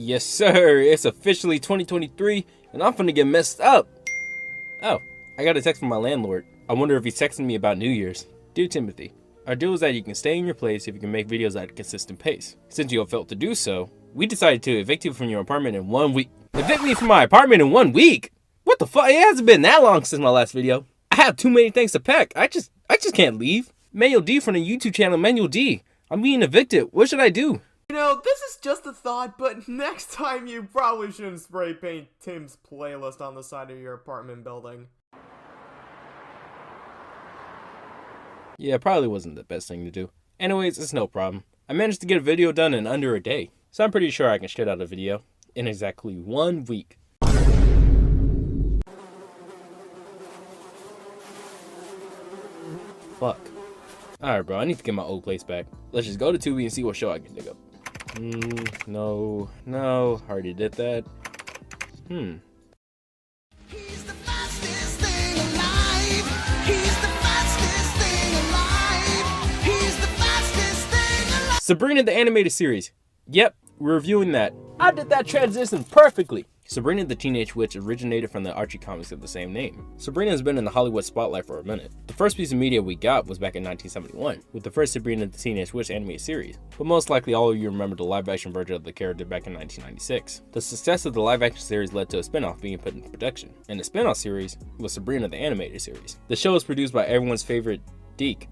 Yes sir, it's officially 2023 and I'm finna get messed up. Oh, I got a text from my landlord. I wonder if he's texting me about New Year's. Dear Timothy, our deal is that you can stay in your place if you can make videos at a consistent pace. Since you have failed to do so, we decided to evict you from your apartment in 1 week. Evict me from my apartment in 1 week? What the fuck? It hasn't been that long since my last video. I have too many things to pack. I just can't leave. Manual D from the YouTube channel Manual D. I'm being evicted. What should I do? You know, this is just a thought, but next time you probably shouldn't spray paint Tim's playlist on the side of your apartment building. Yeah, it probably wasn't the best thing to do. Anyways, it's no problem. I managed to get a video done in under a day, so I'm pretty sure I can shit out a video in exactly 1 week. Fuck. Alright bro, I need to get my old place back. Let's just go to Tubi and see what show I can dig up. No, already did that. He's the fastest thing alive. He's the fastest thing alive. He's the fastest thing alive. Sabrina the animated series. Yep, we're reviewing that. I did that transition perfectly. Sabrina the Teenage Witch originated from the Archie comics of the same name. Sabrina has been in the Hollywood spotlight for a minute. The first piece of media we got was back in 1971, with the first Sabrina the Teenage Witch animated series, but most likely all of you remember the live-action version of the character back in 1996. The success of the live-action series led to a spin-off being put into production, and the spin-off series was Sabrina the Animated Series. The show was produced by everyone's favorite Deke.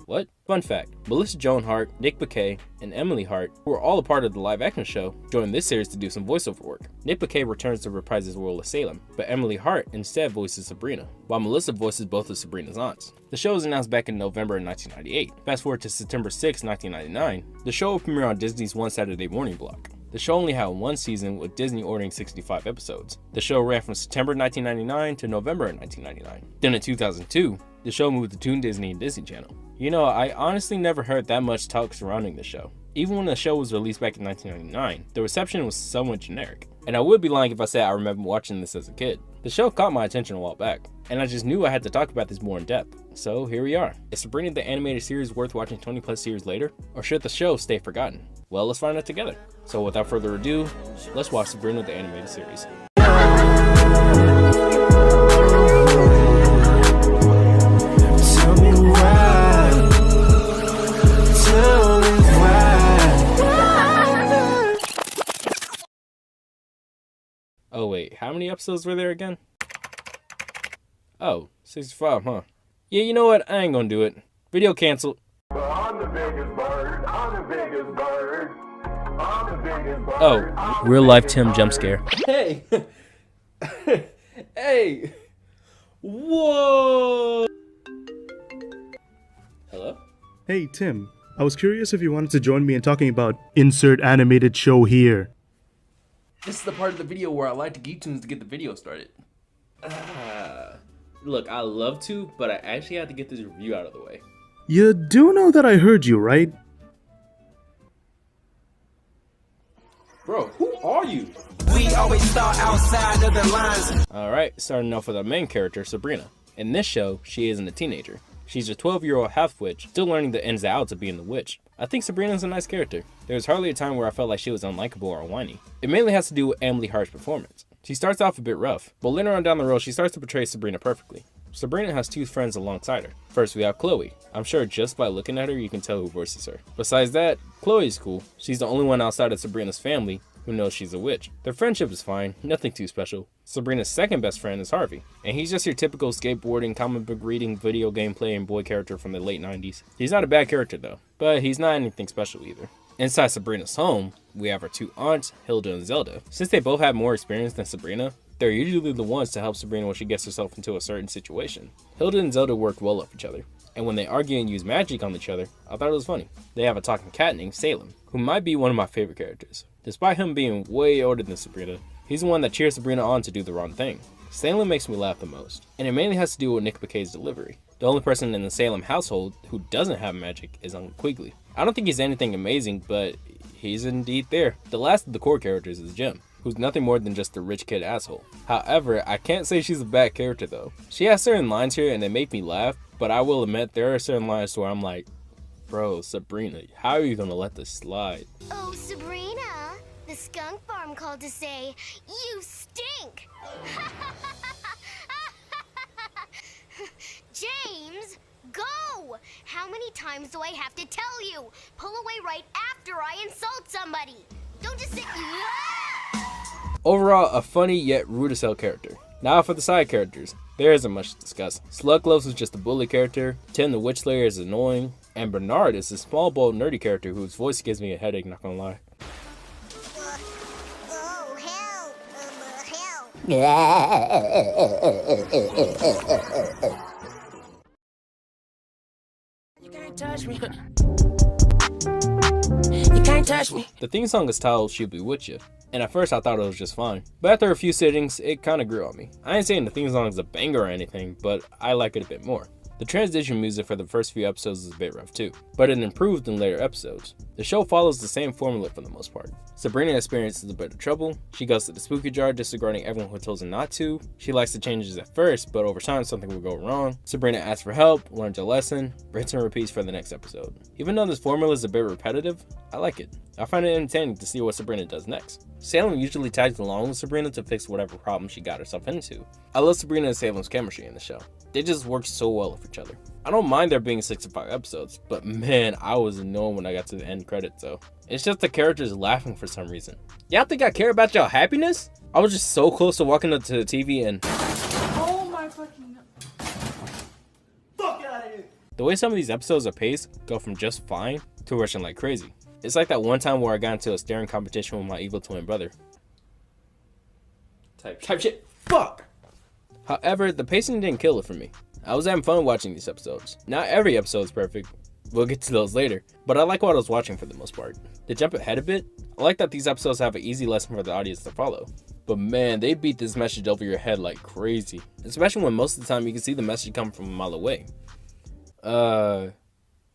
What? Fun fact, Melissa Joan Hart, Nick Bakay, and Emily Hart, who are all a part of the live-action show, joined this series to do some voiceover work. Nick Bakay returns to reprise his role as Salem, but Emily Hart instead voices Sabrina, while Melissa voices both of Sabrina's aunts. The show was announced back in November 1998. Fast forward to September 6, 1999, the show will premiere on Disney's One Saturday Morning block. The show only had one season, with Disney ordering 65 episodes. The show ran from September 1999 to November 1999. Then in 2002, the show moved to Toon Disney and Disney Channel. You know, I honestly never heard that much talk surrounding the show. Even when the show was released back in 1999, the reception was somewhat generic. And I would be lying if I said I remember watching this as a kid. The show caught my attention a while back, and I just knew I had to talk about this more in depth. So here we are. Is Sabrina the Animated Series worth watching 20 plus years later? Or should the show stay forgotten? Well, let's find out together. So without further ado, let's watch Sabrina the Animated Series. Oh wait, how many episodes were there again? Oh, 65, huh? Yeah, you know what? I ain't gonna do it. Video canceled. I'm the biggest bird. I'm the biggest bird. I'm the biggest bird. Oh, real life Tim jump scare. Hey! Hey! Whoa! Hello? Hey Tim, I was curious if you wanted to join me in talking about insert animated show here. This is the part of the video where I like to Geek Toons to get the video started. Look, I love to, but I actually have to get this review out of the way. You do know that I heard you, right? Bro, who are you? We always start outside of the lines. Alright, starting off with our main character, Sabrina. In this show, she isn't a teenager. She's a 12-year-old half-witch, still learning the ins and outs of being the witch. I think Sabrina's a nice character. There's hardly a time where I felt like she was unlikable or whiny. It mainly has to do with Emily Hart's performance. She starts off a bit rough, but later on down the road she starts to portray Sabrina perfectly. Sabrina has two friends alongside her. First we have Chloe. I'm sure just by looking at her you can tell who voices her. Besides that, Chloe's cool. She's the only one outside of Sabrina's family who knows she's a witch. Their friendship is fine, nothing too special. Sabrina's second best friend is Harvey, and he's just your typical skateboarding, comic book reading, video game playing boy character from the late 90s. He's not a bad character though, but he's not anything special either. Inside Sabrina's home, we have her two aunts, Hilda and Zelda. Since they both have more experience than Sabrina, they're usually the ones to help Sabrina when she gets herself into a certain situation. Hilda and Zelda work well off each other, and when they argue and use magic on each other, I thought it was funny. They have a talking cat named Salem, who might be one of my favorite characters. Despite him being way older than Sabrina, he's the one that cheers Sabrina on to do the wrong thing. Salem makes me laugh the most, and it mainly has to do with Nick Bakay's delivery. The only person in the Salem household who doesn't have magic is Uncle Quigley. I don't think he's anything amazing, but he's indeed there. The last of the core characters is Jem, who's nothing more than just a rich kid asshole. However, I can't say she's a bad character though. She has certain lines here and they make me laugh, but I will admit there are certain lines where I'm like, bro, Sabrina, how are you gonna let this slide? Oh, Sabrina, the skunk farm called to say, you stink! James, go! How many times do I have to tell you? Pull away right after I insult somebody. Don't just sit... Overall, a funny yet rude as hell character. Now for the side characters. There isn't much to discuss. Slugloves is just a bully character, Tim the Witch Slayer is annoying, and Bernard is a small, bold, nerdy character whose voice gives me a headache, not gonna lie. Oh, help! Help! You can't touch me. You can't touch me. The theme song is titled She'll Be With You, and at first I thought it was just fine, but after a few sittings, it kinda grew on me. I ain't saying the theme song is a banger or anything, but I like it a bit more. The transition music for the first few episodes is a bit rough too, but it improved in later episodes. The show follows the same formula for the most part. Sabrina experiences a bit of trouble, she goes to the spooky jar disregarding everyone who tells her not to, she likes the changes at first, but over time something will go wrong. Sabrina asks for help, learns a lesson, rinse and repeats for the next episode. Even though this formula is a bit repetitive, I like it. I find it entertaining to see what Sabrina does next. Salem usually tags along with Sabrina to fix whatever problem she got herself into. I love Sabrina and Salem's chemistry in the show. They just work so well with each other. I don't mind there being 65 episodes, but man, I was annoyed when I got to the end credits though. It's just the characters laughing for some reason. Y'all think I care about y'all happiness? I was just so close to walking up to the TV and... Oh my fucking... Fuck out of here! The way some of these episodes are paced go from just fine to rushing like crazy. It's like that one time where I got into a staring competition with my evil twin brother. Type shit. Fuck! However, the pacing didn't kill it for me. I was having fun watching these episodes. Not every episode is perfect. We'll get to those later. But I like what I was watching for the most part. To jump ahead a bit, I like that these episodes have an easy lesson for the audience to follow. But man, they beat this message over your head like crazy. Especially when most of the time you can see the message coming from a mile away.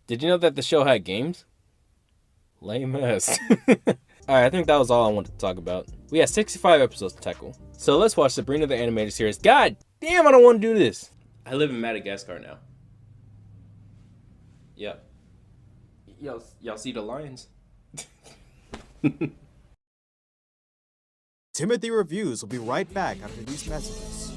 Did you know that the show had games? Lame ass. Alright, I think that was all I wanted to talk about. We had 65 episodes to tackle. So let's watch Sabrina the Animated Series. God damn, I don't want to do this. I live in Madagascar now. Yep. Y'all see the lions? Timothy Reviews will be right back after these messages.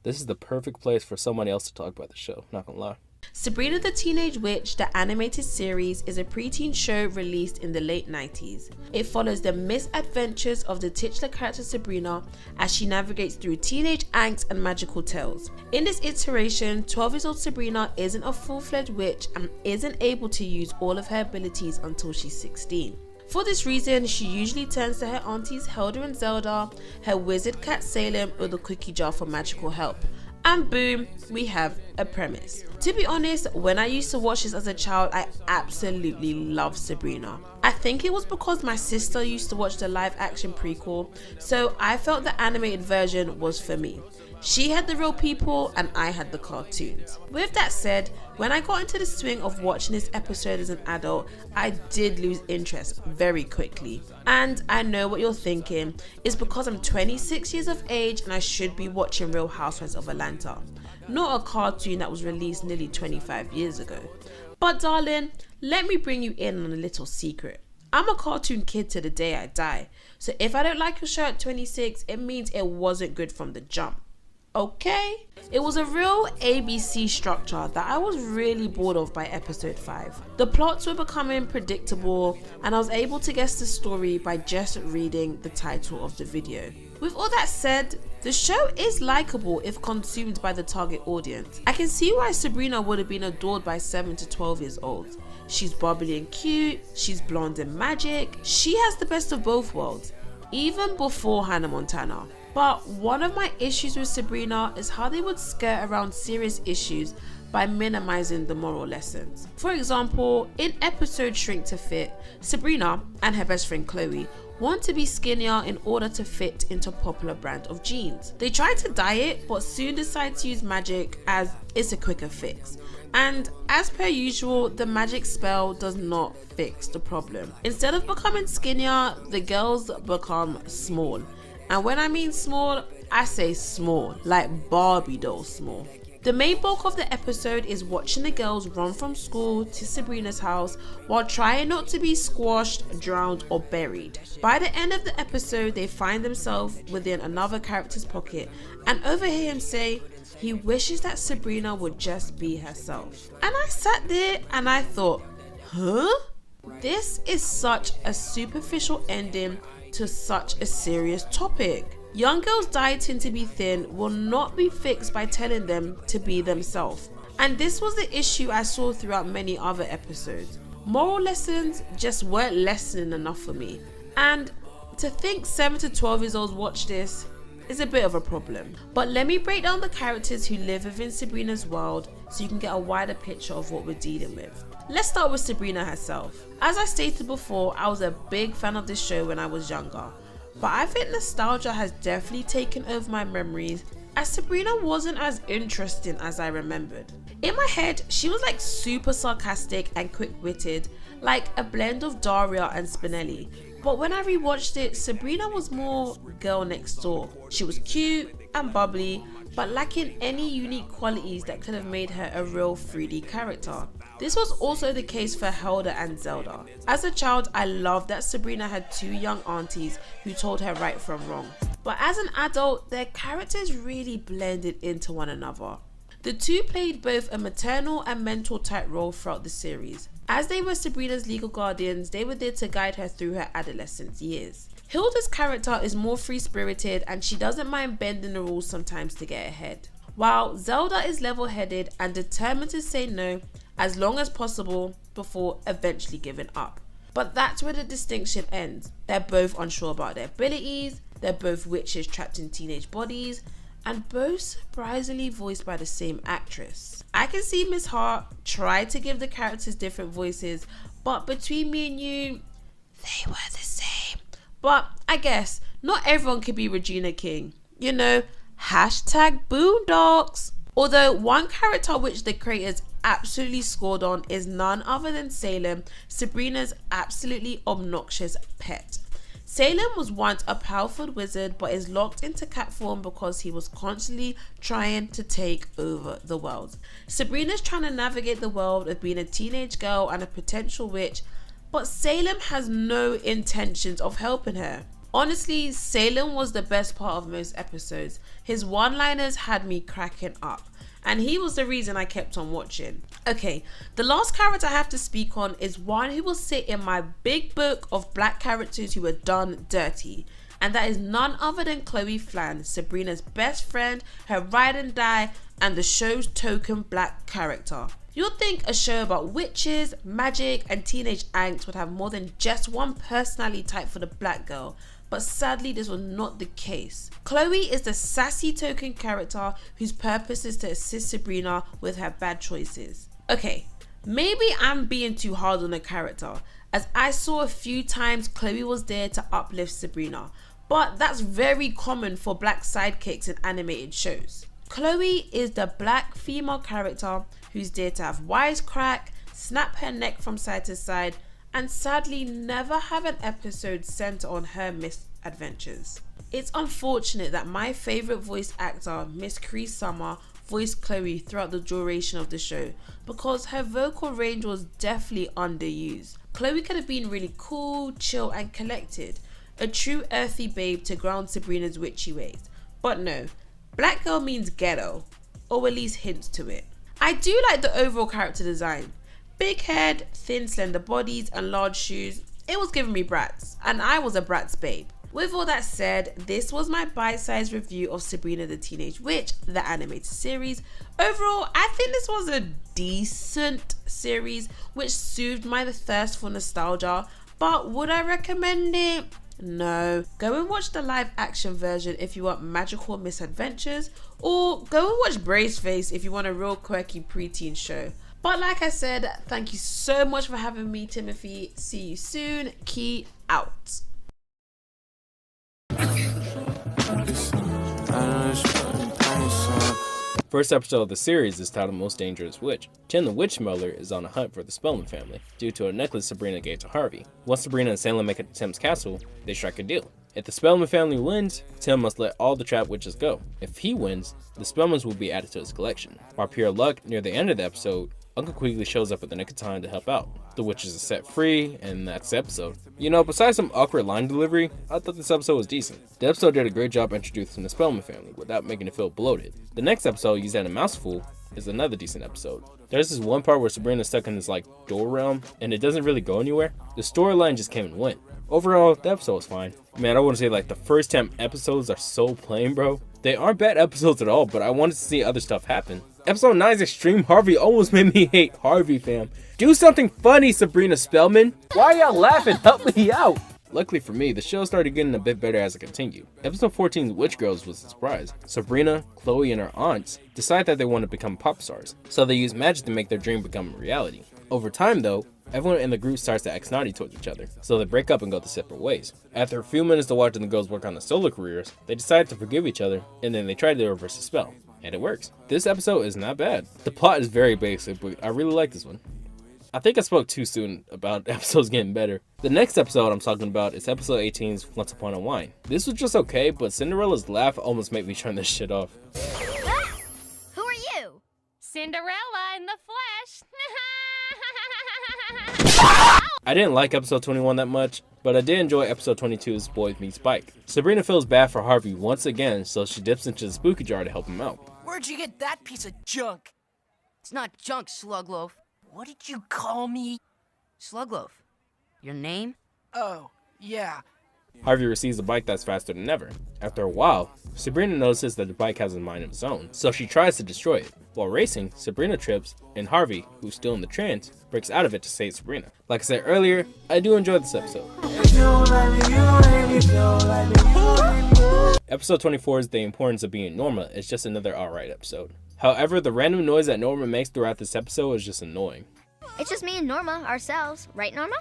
This is the perfect place for somebody else to talk about the show, not gonna lie. Sabrina the Teenage Witch, the animated series, is a preteen show released in the late 90s. It follows the misadventures of the titular character Sabrina as she navigates through teenage angst and magical tales. In this iteration, 12-year-old Sabrina isn't a full-fledged witch and isn't able to use all of her abilities until she's 16. For this reason, she usually turns to her aunties Helda and Zelda, her wizard cat Salem, or the cookie jar for magical help. And boom, we have a premise. To be honest, when I used to watch this as a child, I absolutely loved Sabrina. I think it was because my sister used to watch the live action prequel, so I felt the animated version was for me. She had the real people and I had the cartoons. With that said, when I got into the swing of watching this episode as an adult, I did lose interest very quickly. And I know what you're thinking, it's because I'm 26 years of age and I should be watching Real Housewives of Atlanta, not a cartoon that was released nearly 25 years ago. But darling, let me bring you in on a little secret. I'm a cartoon kid to the day I die, so if I don't like your show at 26, it means it wasn't good from the jump. Okay? It was a real ABC structure that I was really bored of by episode 5. The plots were becoming predictable and I was able to guess the story by just reading the title of the video. With all that said, the show is likable if consumed by the target audience. I can see why Sabrina would have been adored by 7 to 12 years old. She's bubbly and cute, she's blonde and magic, she has the best of both worlds, even before Hannah Montana. But one of my issues with Sabrina is how they would skirt around serious issues by minimizing the moral lessons. For example, in episode Shrink to Fit, Sabrina and her best friend Chloe want to be skinnier in order to fit into a popular brand of jeans. They try to diet but soon decide to use magic as it's a quicker fix. And as per usual, the magic spell does not fix the problem. Instead of becoming skinnier, the girls become small. And when I mean small, I say small, like Barbie doll small. The main bulk of the episode is watching the girls run from school to Sabrina's house while trying not to be squashed, drowned or buried. By the end of the episode, they find themselves within another character's pocket and overhear him say he wishes that Sabrina would just be herself. And I sat there and I thought, huh? This is such a superficial ending to such a serious topic. Young girls dieting to be thin will not be fixed by telling them to be themselves. And this was the issue I saw throughout many other episodes. Moral lessons just weren't lessening enough for me. And to think 7 to 12 years olds watch this is a bit of a problem. But let me break down the characters who live within Sabrina's world so you can get a wider picture of what we're dealing with. Let's start with Sabrina herself. As I stated before, I was a big fan of this show when I was younger. But I think nostalgia has definitely taken over my memories, as Sabrina wasn't as interesting as I remembered. In my head, she was like super sarcastic and quick-witted, like a blend of Daria and Spinelli. But when I rewatched it, Sabrina was more girl next door. She was cute and bubbly, but lacking any unique qualities that could have made her a real 3D character. This was also the case for Helda and Zelda. As a child, I loved that Sabrina had two young aunties who told her right from wrong. But as an adult, their characters really blended into one another. The two played both a maternal and mentor type role throughout the series. As they were Sabrina's legal guardians, they were there to guide her through her adolescent years. Hilda's character is more free-spirited and she doesn't mind bending the rules sometimes to get ahead. While Zelda is level-headed and determined to say no as long as possible before eventually giving up. But that's where the distinction ends. They're both unsure about their abilities, they're both witches trapped in teenage bodies, and both surprisingly voiced by the same actress. I can see Miss Hart try to give the characters different voices, but between me and you, they were the same. But I guess not everyone could be Regina King. You know, hashtag Boondocks. Although one character which the creators absolutely scored on is none other than Salem, Sabrina's absolutely obnoxious pet. Salem was once a powerful wizard but is locked into cat form because he was constantly trying to take over the world. Sabrina's trying to navigate the world of being a teenage girl and a potential witch, but Salem has no intentions of helping her. Honestly, Salem was the best part of most episodes. His one-liners had me cracking up, and he was the reason I kept on watching. Okay, the last character I have to speak on is one who will sit in my big book of black characters who were done dirty, and that is none other than Chloe Flan, Sabrina's best friend, her ride and die, and the show's token black character. You'd think a show about witches, magic, and teenage angst would have more than just one personality type for the black girl, but sadly this was not the case. Chloe is the sassy token character whose purpose is to assist Sabrina with her bad choices. Okay, maybe I'm being too hard on the character, as I saw a few times Chloe was there to uplift Sabrina, but that's very common for black sidekicks in animated shows. Chloe is the black female character who's there to have wisecrack, snap her neck from side to side, and sadly never have an episode centered on her misadventures. It's unfortunate that my favourite voice actor, Miss Cree Summer, voiced Chloe throughout the duration of the show because her vocal range was definitely underused. Chloe could have been really cool, chill and collected, a true earthy babe to ground Sabrina's witchy ways. But no, black girl means ghetto, or at least hints to it. I do like the overall character design. Big head, thin slender bodies and large shoes. It was giving me Bratz, and I was a Bratz babe. With all that said, this was my bite-sized review of Sabrina the Teenage Witch, the animated series. Overall, I think this was a decent series which soothed my thirst for nostalgia, but would I recommend it? No, go and watch the live action version if you want magical misadventures, or go and watch Braceface if you want a real quirky preteen show. But like I said, thank you so much for having me, Timothy. See you soon. Key out. First episode of the series is titled Most Dangerous Witch. Tim the Witch Smuggler is on a hunt for the Spellman family due to a necklace Sabrina gave to Harvey. Once Sabrina and Salem make it to Tim's castle, they strike a deal. If the Spellman family wins, Tim must let all the trapped witches go. If he wins, the Spellmans will be added to his collection. By pure luck, near the end of the episode, Uncle Quigley shows up at the nick of time to help out. The witches are set free, and that's the episode. You know, besides some awkward line delivery, I thought this episode was decent. The episode did a great job introducing the Spellman family without making it feel bloated. The next episode, You Said a Mouthful, is another decent episode. There's this one part where Sabrina's stuck in this door realm, and it doesn't really go anywhere. The storyline just came and went. Overall, the episode was fine. Man, I want to say the first 10 episodes are so plain, bro. They aren't bad episodes at all, but I wanted to see other stuff happen. Episode 9's Extreme Harvey almost made me hate Harvey, fam. Do something funny, Sabrina Spellman. Why y'all laughing? Help me out. Luckily for me, the show started getting a bit better as it continued. Episode 14's Witch Girls was a surprise. Sabrina, Chloe, and her aunts decide that they want to become pop stars, so they use magic to make their dream become a reality. Over time though, everyone in the group starts to act snotty towards each other, so they break up and go their separate ways. After a few minutes of watching the girls work on their solo careers, they decide to forgive each other, and then they try to reverse the spell. And it works. This episode is not bad. The plot is very basic, but I really like this one. I think I spoke too soon about episodes getting better. The next episode I'm talking about is episode 18's Once Upon a Wine. This was just okay, but Cinderella's laugh almost made me turn this shit off. Ah, who are you? Cinderella in the flesh. I didn't like episode 21 that much, but I did enjoy episode 22's Boys Meet Spike. Sabrina feels bad for Harvey once again, so she dips into the spooky jar to help him out. Where'd you get that piece of junk? It's not junk, Slugloaf. What did you call me? Slugloaf. Your name? Oh, yeah. Harvey receives a bike that's faster than ever. After a while, Sabrina notices that the bike has a mind of its own, so she tries to destroy it. While racing, Sabrina trips, and Harvey, who's still in the trance, breaks out of it to save Sabrina. Like I said earlier, I do enjoy this episode. Episode 24's The Importance of Being Norma is just another alright episode. However, the random noise that Norma makes throughout this episode is just annoying. It's just me and Norma, ourselves. Right, Norma?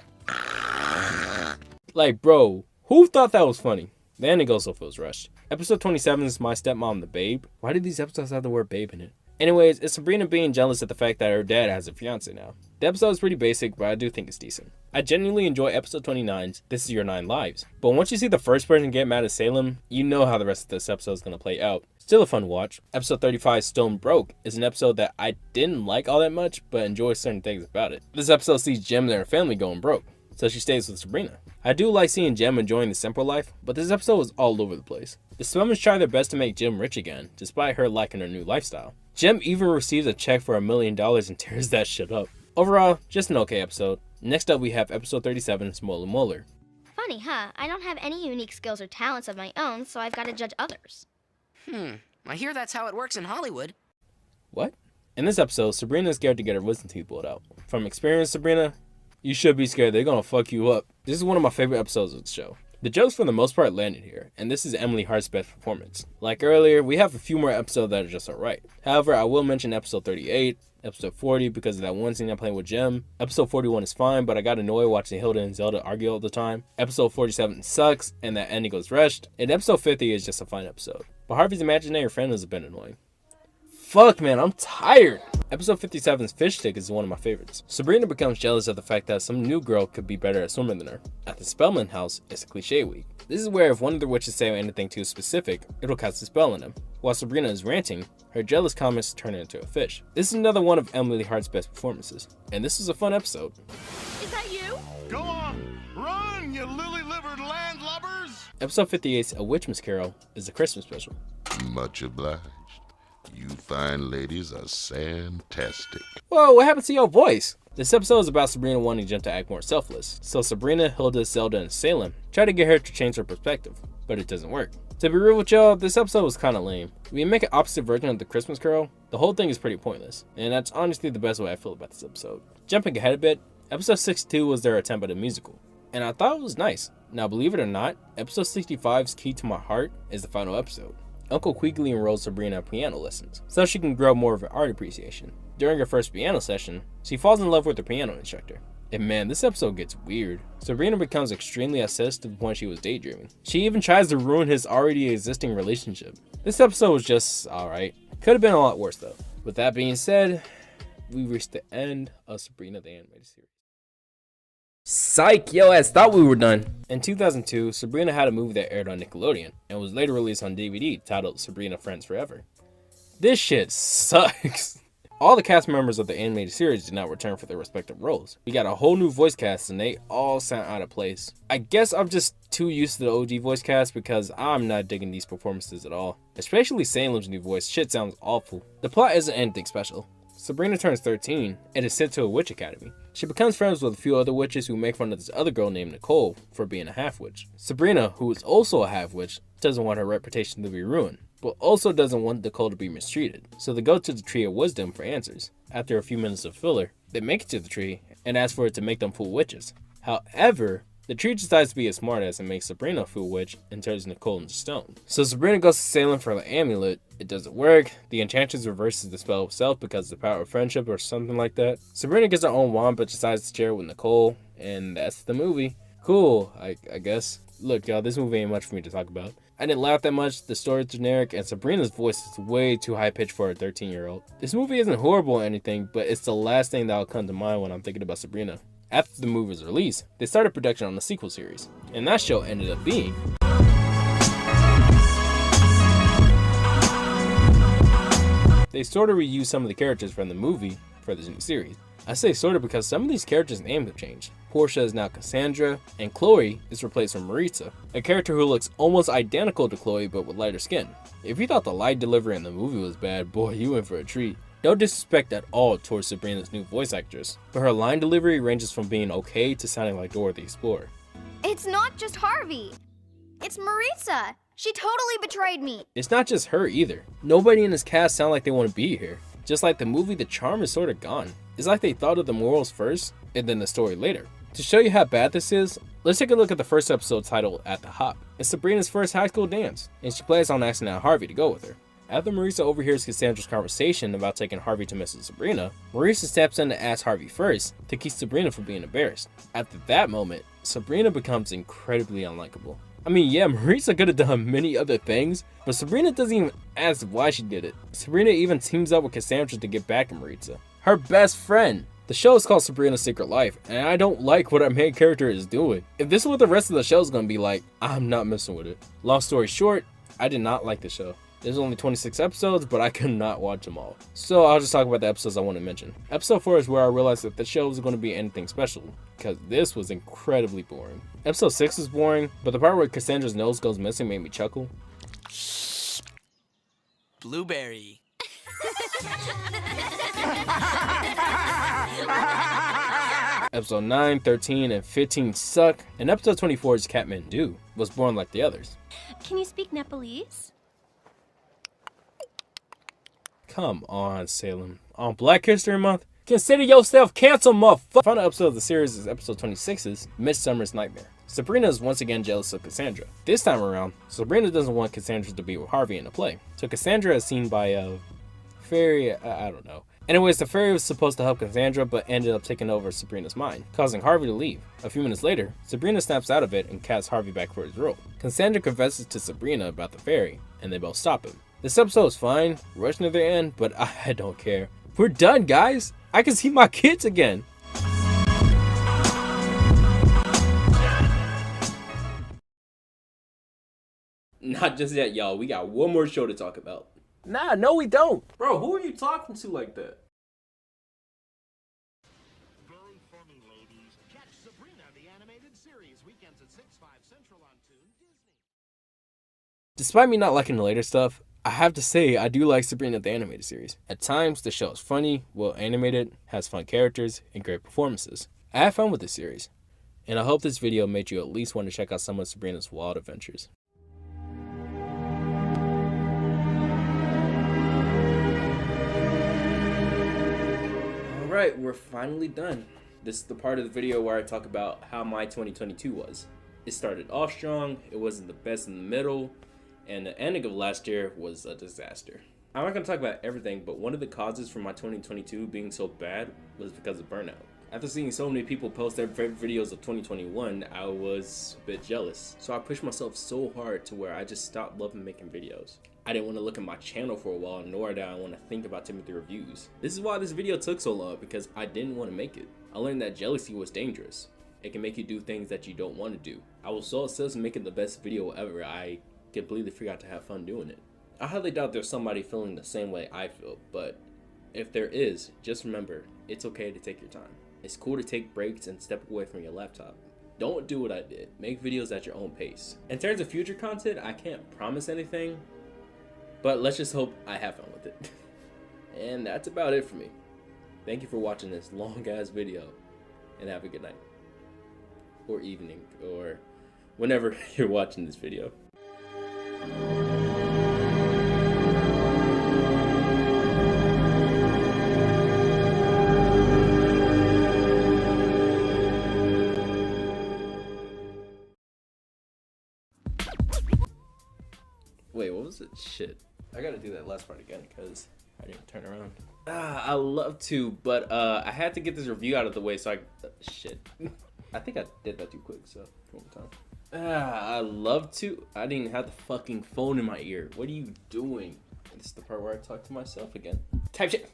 Like, bro, who thought that was funny? The ending also feels rushed. Episode 27 is My Stepmom the Babe. Why did these episodes have the word babe in it? Anyways, it's Sabrina being jealous at the fact that her dad has a fiance now. The episode is pretty basic, but I do think it's decent. I genuinely enjoy episode 29's This Is Your 9 Lives. But once you see the first person get mad at Salem, you know how the rest of this episode is going to play out. Still a fun watch. Episode 35, Stone Broke, is an episode that I didn't like all that much, but enjoy certain things about it. This episode sees Jem and her family going broke, so she stays with Sabrina. I do like seeing Jem enjoying the simple life, but this episode was all over the place. The Spellmans try their best to make Jem rich again, despite her liking her new lifestyle. Jem even receives a check for $1 million and tears that shit up. Overall, just an okay episode. Next up we have episode 37, Smoller Moller. Funny, huh? I don't have any unique skills or talents of my own, so I've got to judge others. I hear that's how it works in Hollywood. What? In this episode, Sabrina is scared to get her wisdom teeth pulled out. From experience, Sabrina, you should be scared. They're gonna fuck you up. This is one of my favorite episodes of the show. The jokes for the most part landed here, and this is Emily Hart's best performance. Like earlier, we have a few more episodes that are just alright. However, I will mention episode 38, episode 40 because of that one scene I'm playing with Jem. Episode 41 is fine, but I got annoyed watching Hilda and Zelda argue all the time. Episode 47 sucks, and that ending goes rushed. And episode 50 is just a fine episode. But Harvey's imaginary friend was a bit annoying. Fuck, man, I'm tired. Episode 57's Fish Stick is one of my favorites. Sabrina becomes jealous of the fact that some new girl could be better at swimming than her. At the Spellman house, it's a cliche week. This is where if one of the witches say anything too specific, it'll cast a spell on them. While Sabrina is ranting, her jealous comments turn her into a fish. This is another one of Emily Hart's best performances, and this was a fun episode. Is that you? Go on, run, you lily-livered landlubbers! Episode 58's A Witchmas Carol is a Christmas special. Much obliged. You fine ladies are fantastic. Whoa, what happened to your voice? This episode is about Sabrina wanting Jem to act more selfless. So Sabrina, Hilda, Zelda, and Salem try to get her to change her perspective, but it doesn't work. To be real with y'all, this episode was kinda lame. When you make an opposite version of the Christmas Carol, the whole thing is pretty pointless, and that's honestly the best way I feel about this episode. Jumping ahead a bit, episode 62 was their attempt at a musical. and I thought it was nice. Now believe it or not, episode 65's Key to My Heart is the final episode. Uncle quickly enrolls Sabrina in piano lessons, so she can grow more of an art appreciation. During her first piano session, she falls in love with her piano instructor. And man, this episode gets weird. Sabrina becomes extremely obsessed to the point she was daydreaming. She even tries to ruin his already existing relationship. This episode was just alright. Could have been a lot worse though. With that being said, we reached the end of Sabrina the Animated Series. Psych, yo ass thought we were done. In 2002, Sabrina had a movie that aired on Nickelodeon and was later released on DVD titled Sabrina Friends Forever. This shit sucks. All the cast members of the animated series did not return for their respective roles. We got a whole new voice cast and they all sound out of place. I guess I'm just too used to the OG voice cast because I'm not digging these performances at all. Especially Salem's new voice, shit sounds awful. The plot isn't anything special. Sabrina turns 13 and is sent to a witch academy. She becomes friends with a few other witches who make fun of this other girl named Nicole for being a half-witch. Sabrina, who is also a half-witch, doesn't want her reputation to be ruined, but also doesn't want Nicole to be mistreated. So they go to the Tree of Wisdom for answers. After a few minutes of filler, they make it to the tree and ask for it to make them full witches. However, the tree decides to be a smartass and makes Sabrina a full witch and turns Nicole into stone. So Sabrina goes to Salem for the amulet. It doesn't work. The enchantress reverses the spell itself because of the power of friendship or something like that. Sabrina gets her own wand but decides to share it with Nicole, and that's the movie. Cool, I guess. Look, y'all, this movie ain't much for me to talk about. I didn't laugh that much, the story's generic, and Sabrina's voice is way too high-pitched for a 13-year-old. This movie isn't horrible or anything, but it's the last thing that'll come to mind when I'm thinking about Sabrina. After the movie was released, they started production on the sequel series, and that show ended up being they sort of reused some of the characters from the movie for this new series. I say sort of because some of these characters' names have changed. Portia is now Cassandra, and Chloe is replaced with Maritza, a character who looks almost identical to Chloe but with lighter skin. If you thought the line delivery in the movie was bad, boy, you in for a treat. No disrespect at all towards Sabrina's new voice actress, but her line delivery ranges from being okay to sounding like Dora the Explorer. It's not just Harvey. It's Maritza. She totally betrayed me. It's not just her either. Nobody in this cast sound like they want to be here. Just like the movie, the charm is sort of gone. It's like they thought of the morals first, and then the story later. To show you how bad this is, let's take a look at the first episode titled At the Hop. It's Sabrina's first high school dance, and she plans on asking out Harvey to go with her. After Maritza overhears Cassandra's conversation about taking Harvey to Mrs. Sabrina, Maritza steps in to ask Harvey first to keep Sabrina from being embarrassed. After that moment, Sabrina becomes incredibly unlikable. I mean, yeah, Maritza could have done many other things, but Sabrina doesn't even ask why she did it. Sabrina even teams up with Cassandra to get back at Maritza, her best friend. The show is called Sabrina's Secret Life, and I don't like what our main character is doing. If this is what the rest of the show is going to be like, I'm not messing with it. Long story short, I did not like the show. There's only 26 episodes, but I could not watch them all. So I'll just talk about the episodes I want to mention. Episode 4 is where I realized that the show was going to be anything special, because this was incredibly boring. Episode 6 is boring, but the part where Cassandra's nose goes missing made me chuckle. Blueberry. Episode 9, 13, and 15 suck, and episode 24's Kathmandu was boring like the others. Can you speak Nepalese? Come on, Salem. On Black History Month? Consider yourself canceled, motherfucker! Final episode of the series is episode 26's Midsummer's Nightmare. Sabrina is once again jealous of Cassandra. This time around, Sabrina doesn't want Cassandra to be with Harvey in the play. So Cassandra is seen by a fairy, I don't know. Anyways, the fairy was supposed to help Cassandra, but ended up taking over Sabrina's mind, causing Harvey to leave. A few minutes later, Sabrina snaps out of it and casts Harvey back for his role. Cassandra confesses to Sabrina about the fairy, and they both stop him. This episode is fine, rushing to the end, but I don't care. We're done, guys! I can see my kids again! Not just yet, y'all. We got one more show to talk about. Nah, no we don't! Bro, who are you talking to like that? Very funny, ladies. Catch Sabrina the Animated Series weekends at 6/5 Central on Toons, Disney. Despite me not liking the later stuff, I have to say I do like Sabrina the Animated Series. At times, the show is funny, well animated, has fun characters, and great performances. I had fun with this series, and I hope this video made you at least want to check out some of Sabrina's wild adventures. Alright, we're finally done. This is the part of the video where I talk about how my 2022 was. It started off strong, it wasn't the best in the middle, and the ending of last year was a disaster. I'm not going to talk about everything, but one of the causes for my 2022 being so bad was because of burnout. After seeing so many people post their favorite videos of 2021, I was a bit jealous. So I pushed myself so hard to where I just stopped loving making videos. I didn't want to look at my channel for a while, nor did I want to think about Timothy reviews. This is why this video took so long, because I didn't want to make it. I learned that jealousy was dangerous. It can make you do things that you don't want to do. I was so obsessed with making the best video ever, I completely forgot to have fun doing it. I highly doubt there's somebody feeling the same way I feel, but if there is, just remember, it's okay to take your time. It's cool to take breaks and step away from your laptop. Don't do what I did. Make videos at your own pace. In terms of future content, I can't promise anything, but let's just hope I have fun with it. And that's about it for me. Thank you for watching this long ass video, and have a good night. Or evening, or whenever you're watching this video. Wait, what was it? Shit. I gotta do that last part again because I didn't turn around. I love to, but I had to get this review out of the way so shit. I think I did that too quick, so one more time. I love to. I didn't have the fucking phone in my ear. What are you doing? This is the part where I talk to myself again. Type shit.